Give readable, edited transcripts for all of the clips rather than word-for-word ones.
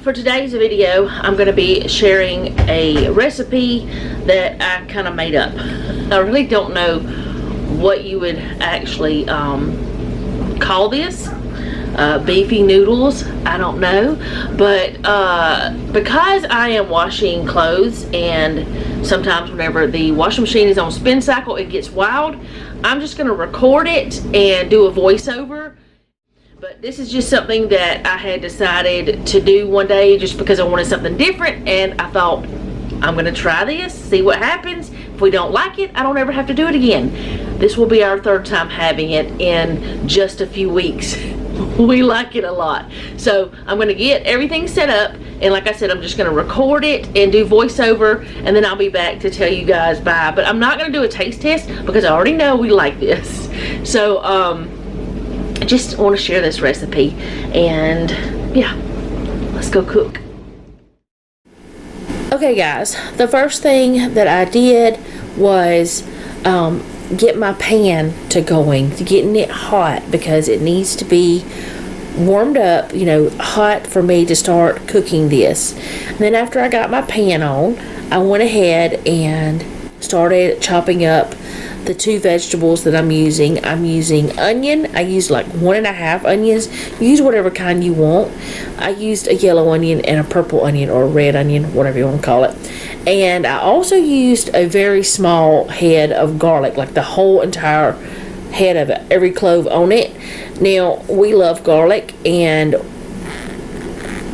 for today's video, I'm going to be sharing a recipe that I kind of made up. I really don't know what you would actually call this. Beefy noodles, I don't know, but because I am washing clothes, and sometimes whenever the washing machine is on spin cycle it gets wild, I'm just going to record it and do a voiceover. But this is just something that I had decided to do one day just because I wanted something different, and I thought I'm going to try this, see what happens. If we don't like it, I don't ever have to do it again. This will be our third time having it in just a few weeks. We like it a lot. So I'm going to get everything set up, and like I said, I'm just going to record it and do voiceover, and then I'll be back to tell you guys bye. But I'm not going to do a taste test because I already know we like this. So I just want to share this recipe, and yeah, let's go cook. Okay guys, the first thing that I did was get my pan to getting it hot, because it needs to be warmed up, you know, hot for me to start cooking this. And then after I got my pan on, I went ahead and started chopping up the two vegetables that I'm using. I'm using onion. I used like 1.5 onions. Use whatever kind you want. I used a yellow onion and a purple onion, or a red onion, whatever you want to call it. And I also used a very small head of garlic, like the whole entire head of it, every clove on it. Now, we love garlic, and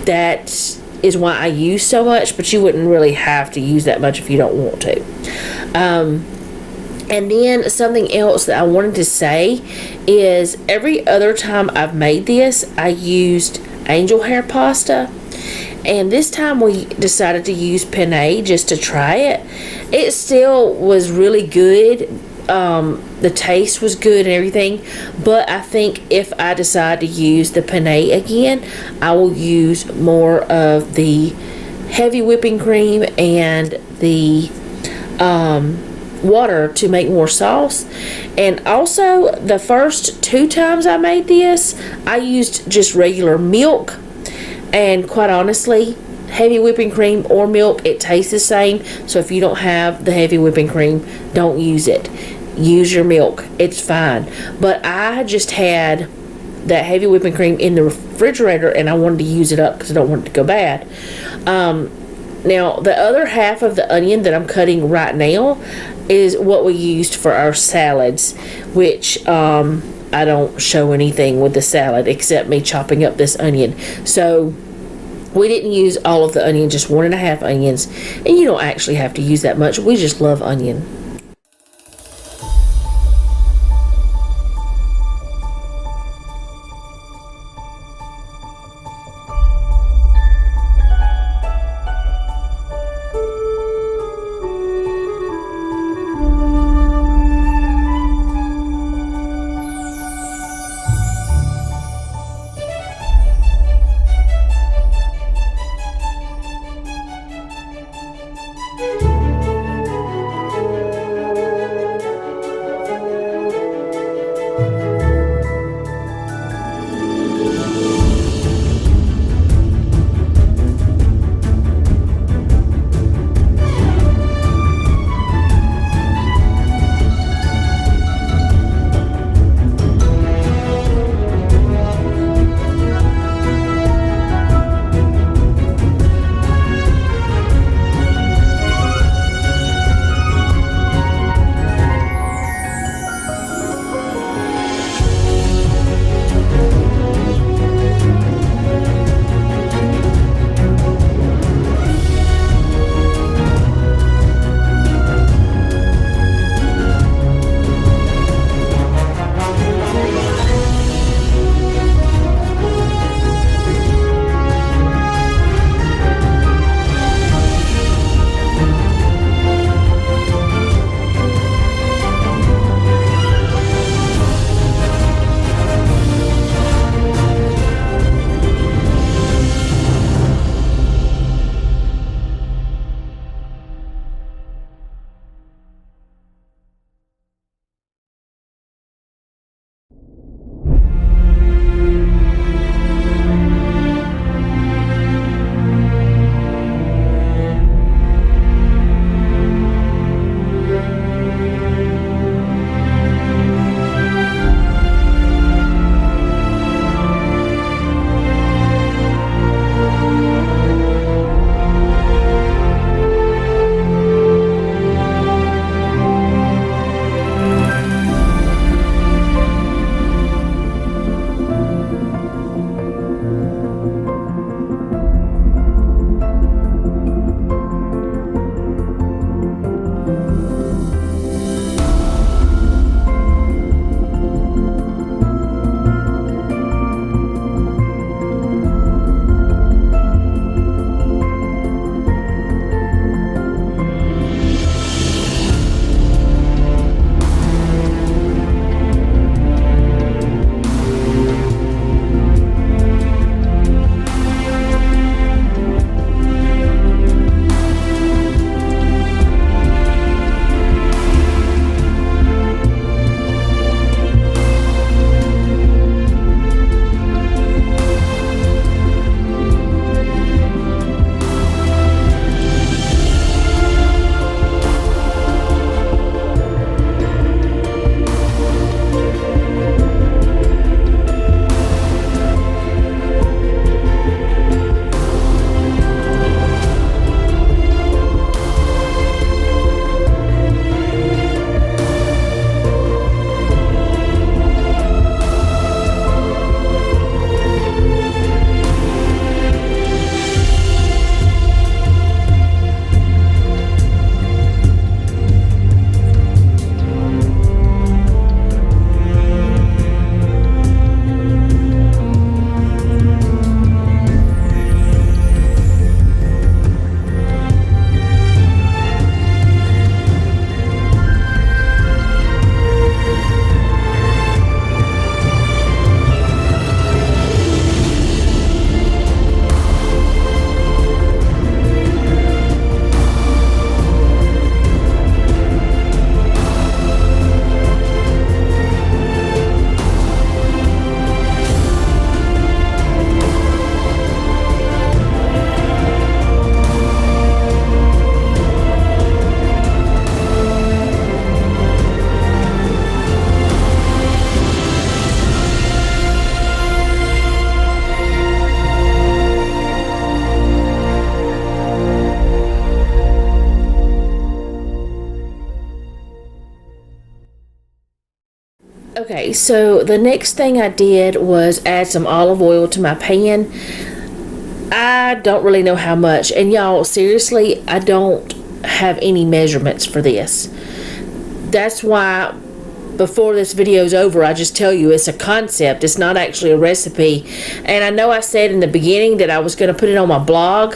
that is why I use so much, but you wouldn't really have to use that much if you don't want to. And then something else that I wanted to say is every other time I've made this, I used angel hair pasta. And this time we decided to use penne just to try it. It still was really good. The taste was good and everything. But I think if I decide to use the penne again, I will use more of the heavy whipping cream and the water to make more sauce. And also, the first 2 times I made this, I used just regular milk. And quite honestly, heavy whipping cream or milk, it tastes the same. So if you don't have the heavy whipping cream, don't use it. Use your milk. It's fine. But I just had that heavy whipping cream in the refrigerator, and I wanted to use it up because I don't want it to go bad. Now, the other half of the onion that I'm cutting right now is what we used for our salads, which I don't show anything with the salad except me chopping up this onion. So we didn't use all of the onion, just 1.5 onions. And you don't actually have to use that much. We just love onion. Okay, so the next thing I did was add some olive oil to my pan. I don't really know how much, and y'all, seriously, I don't have any measurements for this. That's why before this video is over, I just tell you it's a concept. It's not actually a recipe. And I know I said in the beginning that I was going to put it on my blog.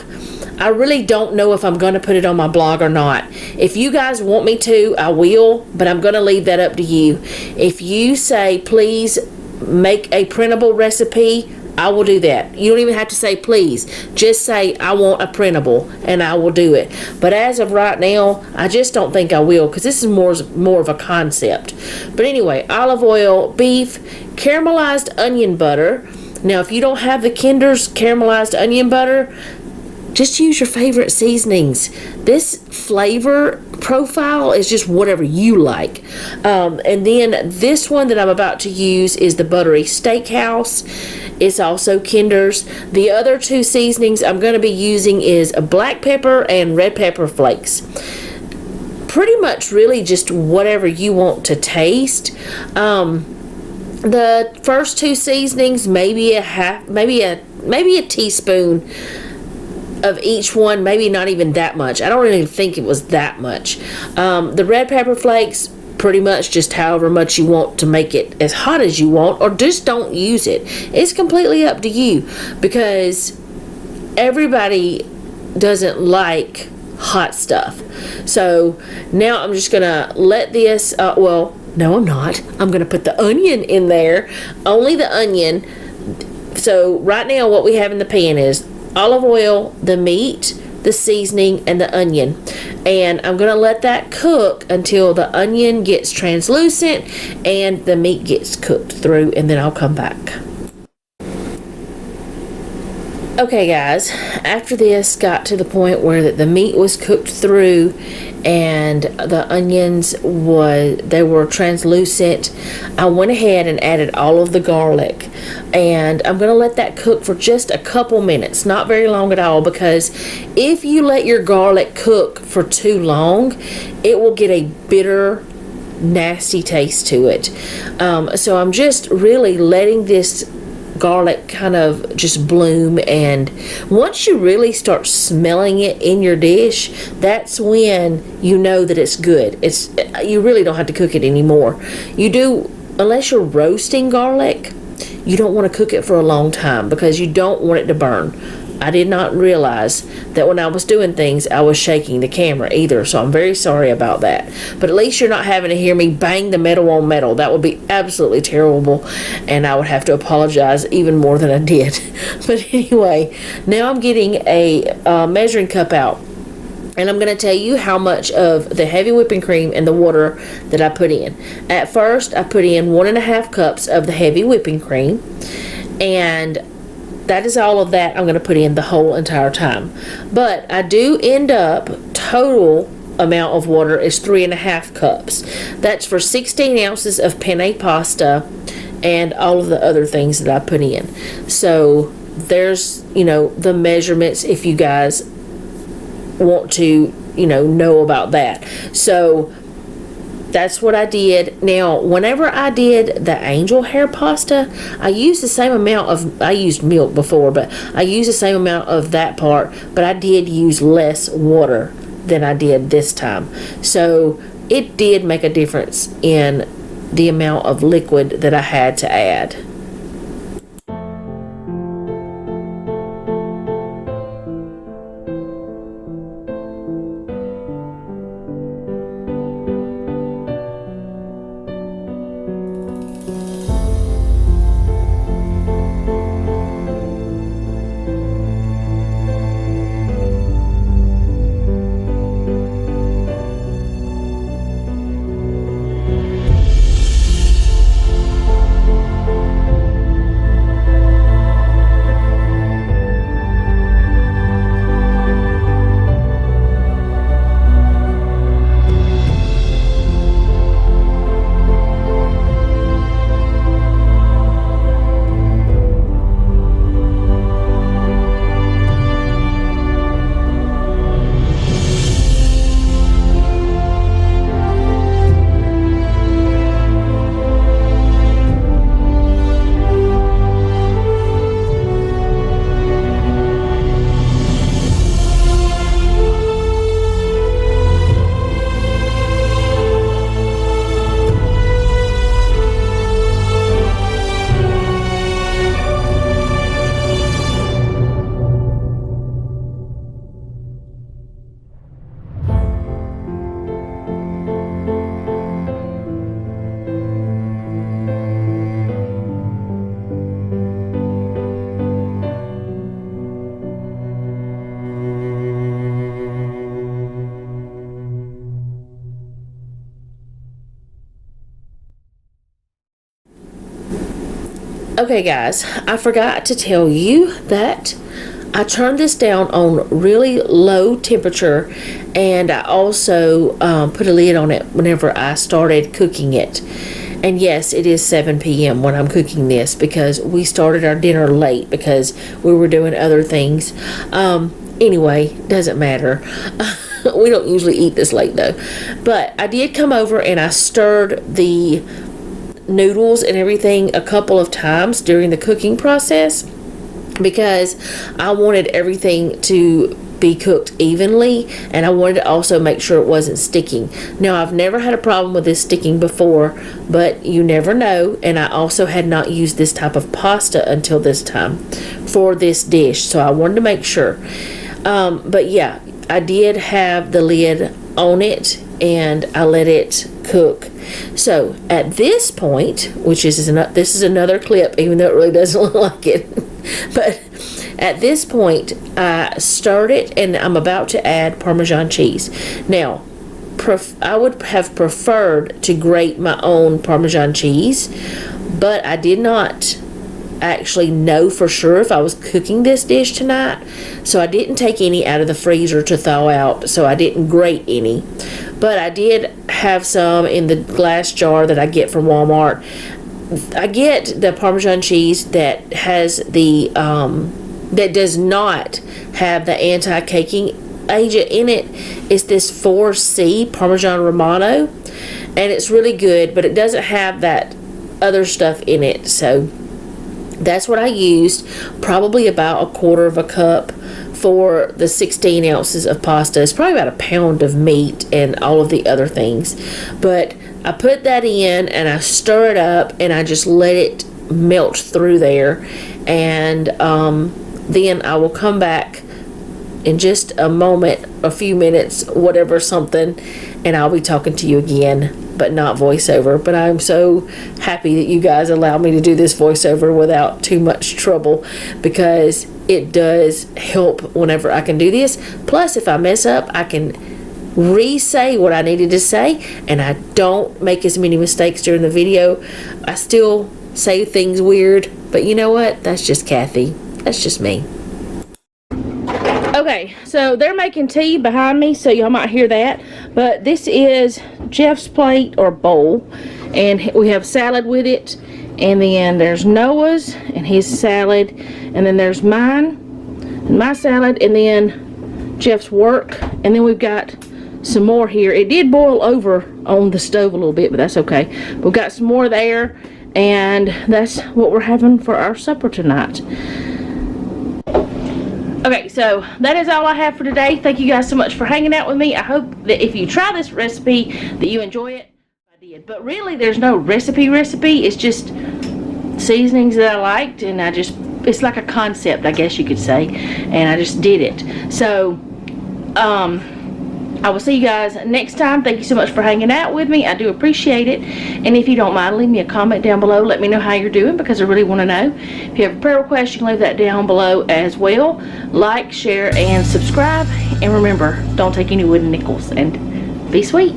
I really don't know if I'm going to put it on my blog or not. If you guys want me to, I will, but I'm going to leave that up to you. If you say, please make a printable recipe, I will do that. You don't even have to say please. Just say I want a printable and I will do it. But as of right now, I just don't think I will because this is more of a concept. But anyway, olive oil, beef, caramelized onion butter. Now, if you don't have the Kinder's caramelized onion butter, just use your favorite seasonings. This flavor profile is just whatever you like. And then this one that I'm about to use is the buttery steakhouse. It's also Kinder's. The other two seasonings I'm going to be using is a black pepper and red pepper flakes. Pretty much really just whatever you want to taste. The first two seasonings, maybe a teaspoon of each one, maybe not even that much. I don't really think it was that much. The red pepper flakes, pretty much just however much you want to make it as hot as you want, or just don't use it. It's completely up to you because everybody doesn't like hot stuff. So now I'm just gonna let this no, I'm not. I'm gonna put the onion in there, only the onion. So right now what we have in the pan is olive oil, the meat, the seasoning, and the onion. And I'm going to let that cook until the onion gets translucent and the meat gets cooked through, and then I'll come back. Okay guys, after this got to the point where the meat was cooked through and the onions were translucent, I went ahead and added all of the garlic, and I'm going to let that cook for just a couple minutes, not very long at all, because if you let your garlic cook for too long, it will get a bitter, nasty taste to it. So I'm just really letting this garlic kind of just bloom, and once you really start smelling it in your dish, that's when you know that it's good. You really don't have to cook it anymore. You do, unless you're roasting garlic, you don't want to cook it for a long time because you don't want it to burn. I did not realize that when I was doing things, I was shaking the camera either, so I'm very sorry about that. But at least you're not having to hear me bang the metal on metal. That would be absolutely terrible, and I would have to apologize even more than I did. But anyway, now I'm getting a measuring cup out, and I'm going to tell you how much of the heavy whipping cream and the water that I put in. At first, I put in 1.5 cups of the heavy whipping cream, and that is all of that I'm going to put in the whole entire time. But I do end up, total amount of water is 3.5 cups. That's for 16 ounces of penne pasta and all of the other things that I put in. So there's, the measurements if you guys want to, know about that. So that's what I did. Now, whenever I did the angel hair pasta, I used the same amount of, I used milk before, but I used the same amount of that part, but I did use less water than I did this time. So it did make a difference in the amount of liquid that I had to add. Okay guys, I forgot to tell you that I turned this down on really low temperature, and I also put a lid on it whenever I started cooking it. And yes, it is 7 p.m. when I'm cooking this because we started our dinner late because we were doing other things. Anyway, doesn't matter. We don't usually eat this late though. But I did come over and I stirred the noodles and everything a couple of times during the cooking process because I wanted everything to be cooked evenly, and I wanted to also make sure it wasn't sticking. Now, I've never had a problem with this sticking before, but you never know, and I also had not used this type of pasta until this time for this dish, so I wanted to make sure. But yeah, I did have the lid on it and I let it cook. So at this point, which is this is another clip, even though it really doesn't look like it, but at this point I stirred it and I'm about to add Parmesan cheese. Now I would have preferred to grate my own Parmesan cheese, but I did not actually know for sure if I was cooking this dish tonight, so I didn't take any out of the freezer to thaw out, so I didn't grate any. But I did have some in the glass jar that I get from Walmart. I get the Parmesan cheese that has the that does not have the anti-caking agent in it. It's this 4C Parmesan Romano, and it's really good, but it doesn't have that other stuff in it. So that's what I used, probably about 1/4 cup for the 16 ounces of pasta. It's probably about 1 pound of meat and all of the other things. But I put that in and I stir it up and I just let it melt through there. And then I will come back in just a moment, a few minutes, whatever, something, and I'll be talking to you again, but not voiceover. But I'm so happy that you guys allow me to do this voiceover without too much trouble, because it does help whenever I can do this. Plus, if I mess up, I can re-say what I needed to say, and I don't make as many mistakes during the video. I still say things weird, but you know what? That's just Kathy. That's just me. Okay, so they're making tea behind me, so y'all might hear that. But this is Jeff's plate or bowl, and we have salad with it. And then there's Noah's and his salad, and then there's mine and my salad, and then Jeff's work, and then we've got some more here. It did boil over on the stove a little bit, but that's okay. We've got some more there, and that's what we're having for our supper tonight. Okay, so that is all I have for today. Thank you guys so much for hanging out with me. I hope that if you try this recipe that you enjoy it. I did, but really there's no recipe. It's just seasonings that I liked, and it's like a concept, I guess you could say, and I just did it. So I will see you guys next time. Thank you so much for hanging out with me. I do appreciate it. And if you don't mind, leave me a comment down below. Let me know how you're doing, because I really want to know. If you have a prayer request, you can leave that down below as well. Like, share, and subscribe. And remember, don't take any wooden nickels. And be sweet.